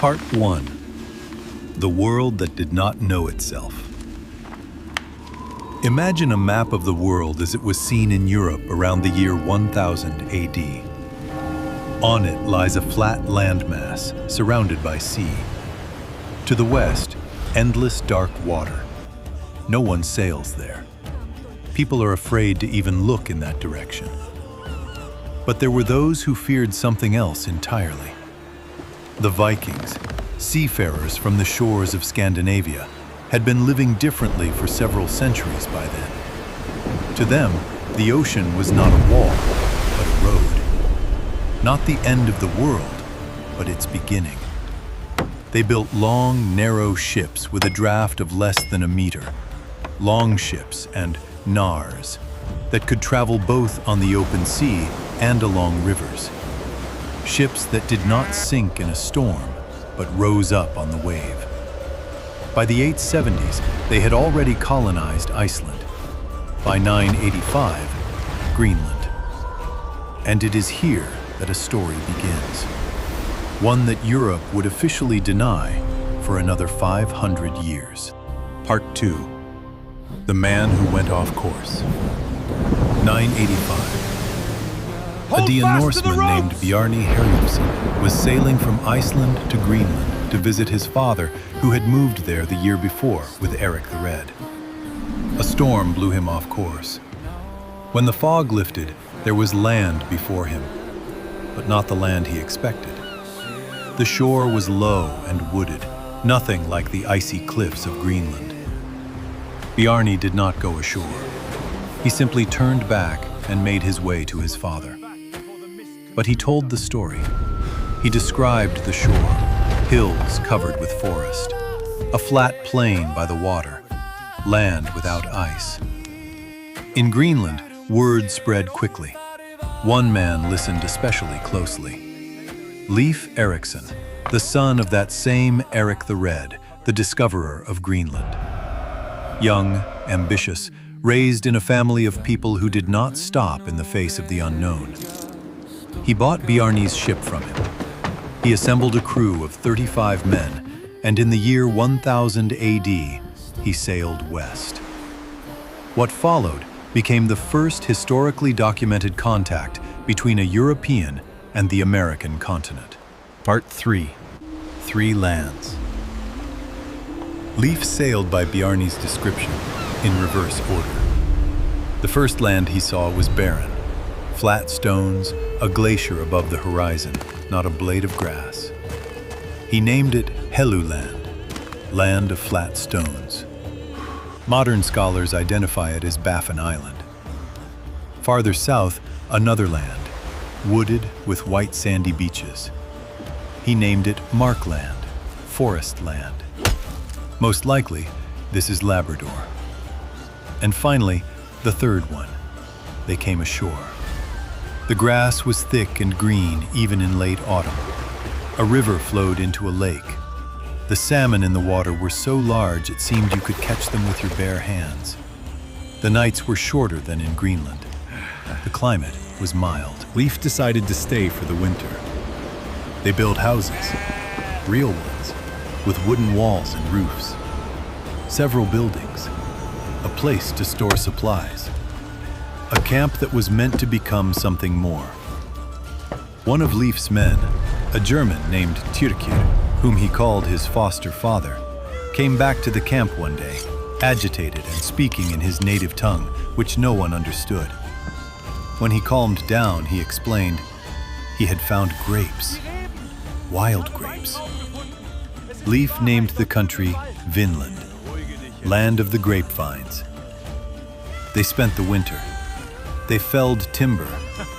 Part 1. The World That Did Not Know Itself. Imagine a map of the world as it was seen in Europe around the year 1000 AD. On it lies a flat landmass surrounded by sea. To the west, endless dark water. No one sails there. People are afraid to even look in that direction. But there were those who feared something else entirely. The Vikings, seafarers from the shores of Scandinavia, had been living differently for several centuries by then. To them, the ocean was not a wall, but a road. Not the end of the world, but its beginning. They built long, narrow ships with a draft of less than a meter, longships and knars, that could travel both on the open sea and along rivers. Ships that did not sink in a storm, but rose up on the wave. By the 870s, they had already colonized Iceland. By 985, Greenland. And it is here that a story begins. One that Europe would officially deny for another 500 years. Part 2. The Man Who Went Off Course. 985. A Danes Norseman named Bjarni Herjolfsson was sailing from Iceland to Greenland to visit his father, who had moved there the year before with Eric the Red. A storm blew him off course. When the fog lifted, there was land before him, but not the land he expected. The shore was low and wooded, nothing like the icy cliffs of Greenland. Bjarni did not go ashore. He simply turned back and made his way to his father. But he told the story. He described the shore, hills covered with forest, a flat plain by the water, land without ice. In Greenland, word spread quickly. One man listened especially closely. Leif Eriksson, the son of that same Eric the Red, the discoverer of Greenland. Young, ambitious, raised in a family of people who did not stop in the face of the unknown. He bought Bjarni's ship from him. He assembled a crew of 35 men, and in the year 1000 AD, he sailed west. What followed became the first historically documented contact between a European and the American continent. Part 3. Three Lands. Leif sailed by Bjarni's description, in reverse order. The first land he saw was barren. Flat stones, a glacier above the horizon, not a blade of grass. He named it Helluland, land of flat stones. Modern scholars identify it as Baffin Island. Farther south, another land, wooded with white sandy beaches. He named it Markland, forest land. Most likely, this is Labrador. And finally, the third one. They came ashore. The grass was thick and green even in late autumn. A river flowed into a lake. The salmon in the water were so large it seemed you could catch them with your bare hands. The nights were shorter than in Greenland. The climate was mild. Leif decided to stay for the winter. They built houses, real ones, with wooden walls and roofs. Several buildings, a place to store supplies. A camp that was meant to become something more. One of Leif's men, a German named Tyrkir, whom he called his foster father, came back to the camp one day, agitated and speaking in his native tongue, which no one understood. When he calmed down, he explained he had found grapes, wild grapes. Leif named the country Vinland, land of the grapevines. They spent the winter. They felled timber.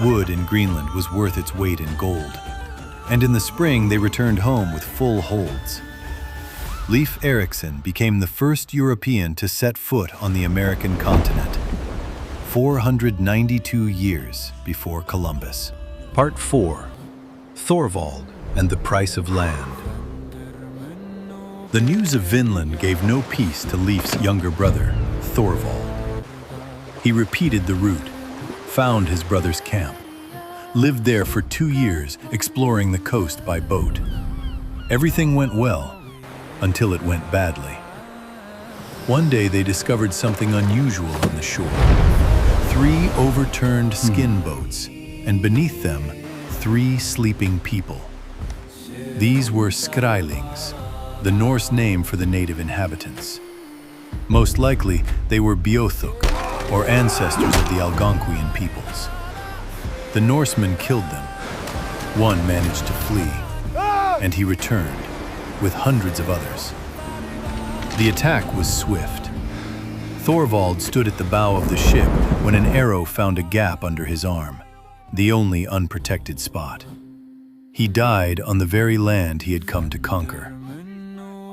Wood in Greenland was worth its weight in gold. And in the spring, they returned home with full holds. Leif Eriksson became the first European to set foot on the American continent, 492 years before Columbus. Part 4. Thorvald and the Price of Land. The news of Vinland gave no peace to Leif's younger brother, Thorvald. He repeated the route, found his brother's camp, lived there for 2 years, exploring the coast by boat. Everything went well, until it went badly. One day they discovered something unusual on the shore. 3 overturned skin boats, and beneath them, 3 sleeping people. These were skrælings, the Norse name for the native inhabitants. Most likely, they were Beothuk, or ancestors of the Algonquian peoples. The Norsemen killed them. One managed to flee, and he returned, with hundreds of others. The attack was swift. Thorvald stood at the bow of the ship when an arrow found a gap under his arm, the only unprotected spot. He died on the very land he had come to conquer.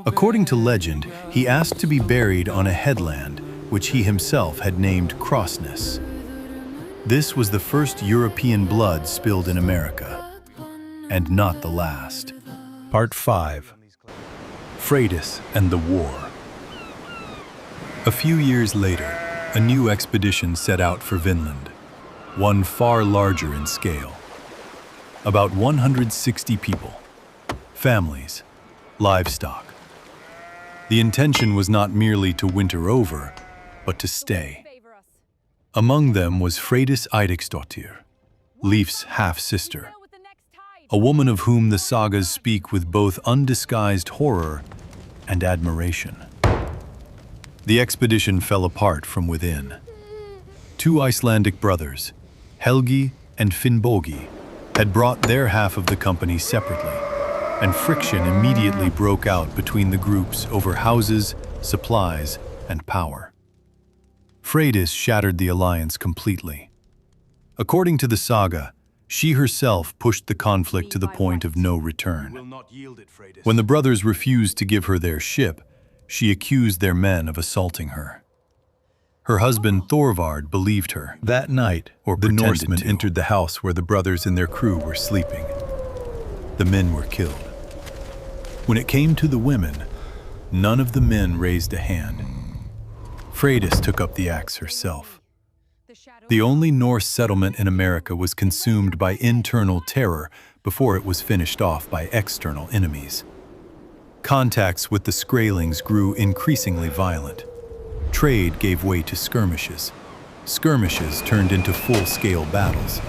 According to legend, he asked to be buried on a headland which he himself had named Crossness. This was the first European blood spilled in America, and not the last. Part 5. Freydis and the War. A few years later, a new expedition set out for Vinland, one far larger in scale. About 160 people, families, livestock. The intention was not merely to winter over, but to stay. Among them was Freydis Eiríksdóttir, Leif's half-sister, a woman of whom the sagas speak with both undisguised horror and admiration. The expedition fell apart from within. 2 Icelandic brothers, Helgi and Finnbogi, had brought their half of the company separately, and friction immediately broke out between the groups over houses, supplies, and power. Freydis shattered the alliance completely. According to the saga, she herself pushed the conflict to the point of no return. When the brothers refused to give her their ship, she accused their men of assaulting her. Her husband Thorvard believed her. That night, the Norsemen entered the house where the brothers and their crew were sleeping. The men were killed. When it came to the women, none of the men raised a hand. Freydis took up the axe herself. The only Norse settlement in America was consumed by internal terror before it was finished off by external enemies. Contacts with the skrælings grew increasingly violent. Trade gave way to skirmishes. Skirmishes turned into full-scale battles.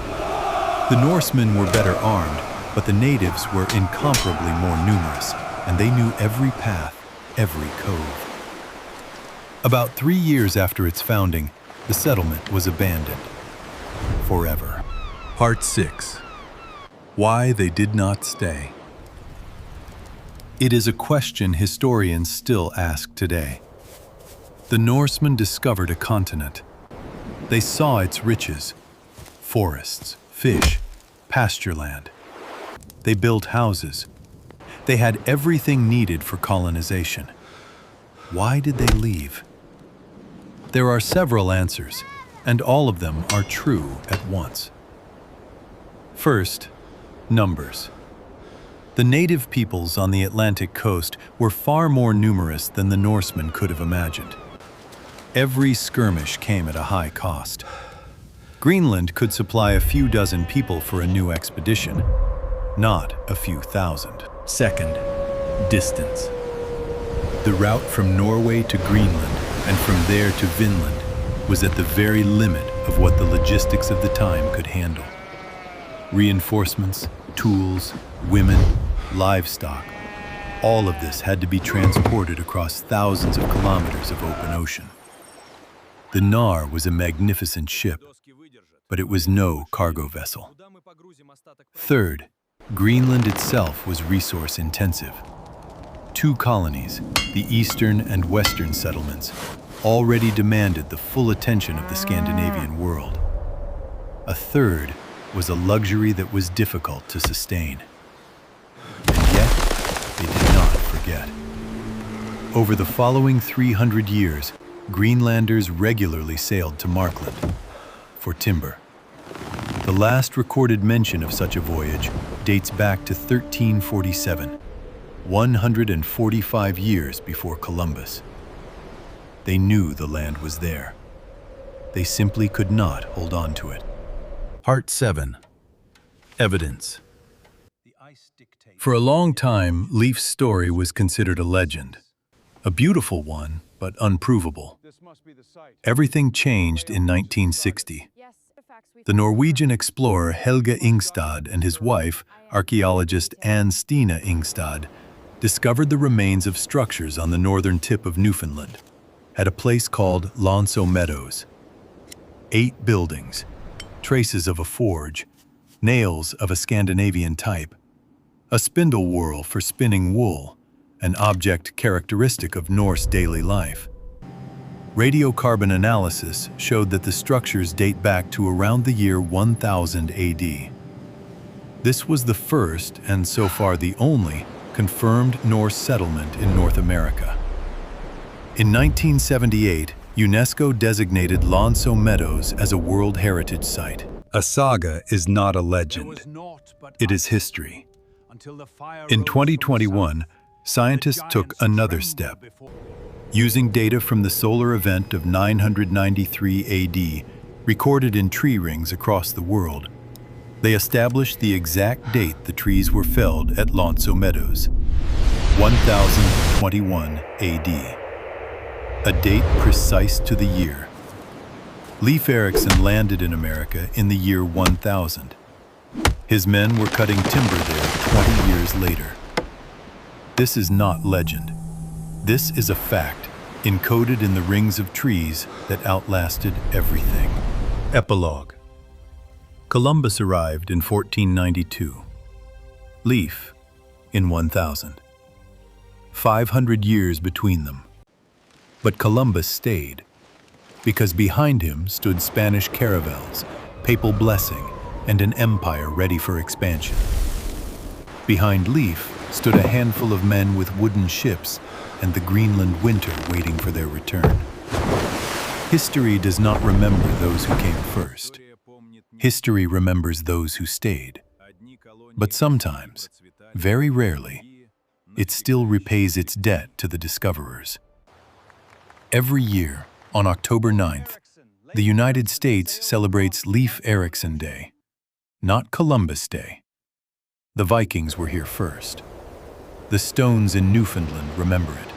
The Norsemen were better armed, but the natives were incomparably more numerous, and they knew every path, every cove. About 3 years after its founding, the settlement was abandoned. Forever. Part 6. Why they did not stay. It is a question historians still ask today. The Norsemen discovered a continent. They saw its riches, forests, fish, pasture land. They built houses. They had everything needed for colonization. Why did they leave? There are several answers, and all of them are true at once. First, numbers. The native peoples on the Atlantic coast were far more numerous than the Norsemen could have imagined. Every skirmish came at a high cost. Greenland could supply a few dozen people for a new expedition, not a few thousand. Second, distance. The route from Norway to Greenland and from there to Vinland was at the very limit of what the logistics of the time could handle. Reinforcements, tools, women, livestock, all of this had to be transported across thousands of kilometers of open ocean. The Nar was a magnificent ship, but it was no cargo vessel. Third, Greenland itself was resource-intensive. 2 colonies, the eastern and western settlements, already demanded the full attention of the Scandinavian world. A third was a luxury that was difficult to sustain. And yet, they did not forget. Over the following 300 years, Greenlanders regularly sailed to Markland for timber. The last recorded mention of such a voyage dates back to 1347, 145 years before Columbus. They knew the land was there. They simply could not hold on to it. Part 7. Evidence. For a long time, Leif's story was considered a legend. A beautiful one, but unprovable. Everything changed in 1960. The Norwegian explorer Helge Ingstad and his wife, archaeologist Anne Stina Ingstad, discovered the remains of structures on the northern tip of Newfoundland, at a place called Lonso Meadows. 8 buildings, traces of a forge, nails of a Scandinavian type, a spindle whorl for spinning wool, an object characteristic of Norse daily life. Radiocarbon analysis showed that the structures date back to around the year 1000 AD. This was the first, and so far the only, confirmed Norse settlement in North America. In 1978, UNESCO designated Lonso Meadows as a World Heritage Site. A saga is not a legend. It is history. In 2021, scientists took another step. Using data from the solar event of 993 AD, recorded in tree rings across the world, they established the exact date the trees were felled at Lonso Meadows, 1021 AD. A date precise to the year. Leif Eriksson landed in America in the year 1000. His men were cutting timber there 20 years later. This is not legend. This is a fact, encoded in the rings of trees that outlasted everything. Epilogue. Columbus arrived in 1492. Leif in 1000. 500 years between them. But Columbus stayed, because behind him stood Spanish caravels, papal blessing, and an empire ready for expansion. Behind Leif stood a handful of men with wooden ships and the Greenland winter waiting for their return. History does not remember those who came first. History remembers those who stayed. But sometimes, very rarely, it still repays its debt to the discoverers. Every year, on October 9th, the United States celebrates Leif Eriksson Day, not Columbus Day. The Vikings were here first. The stones in Newfoundland remember it.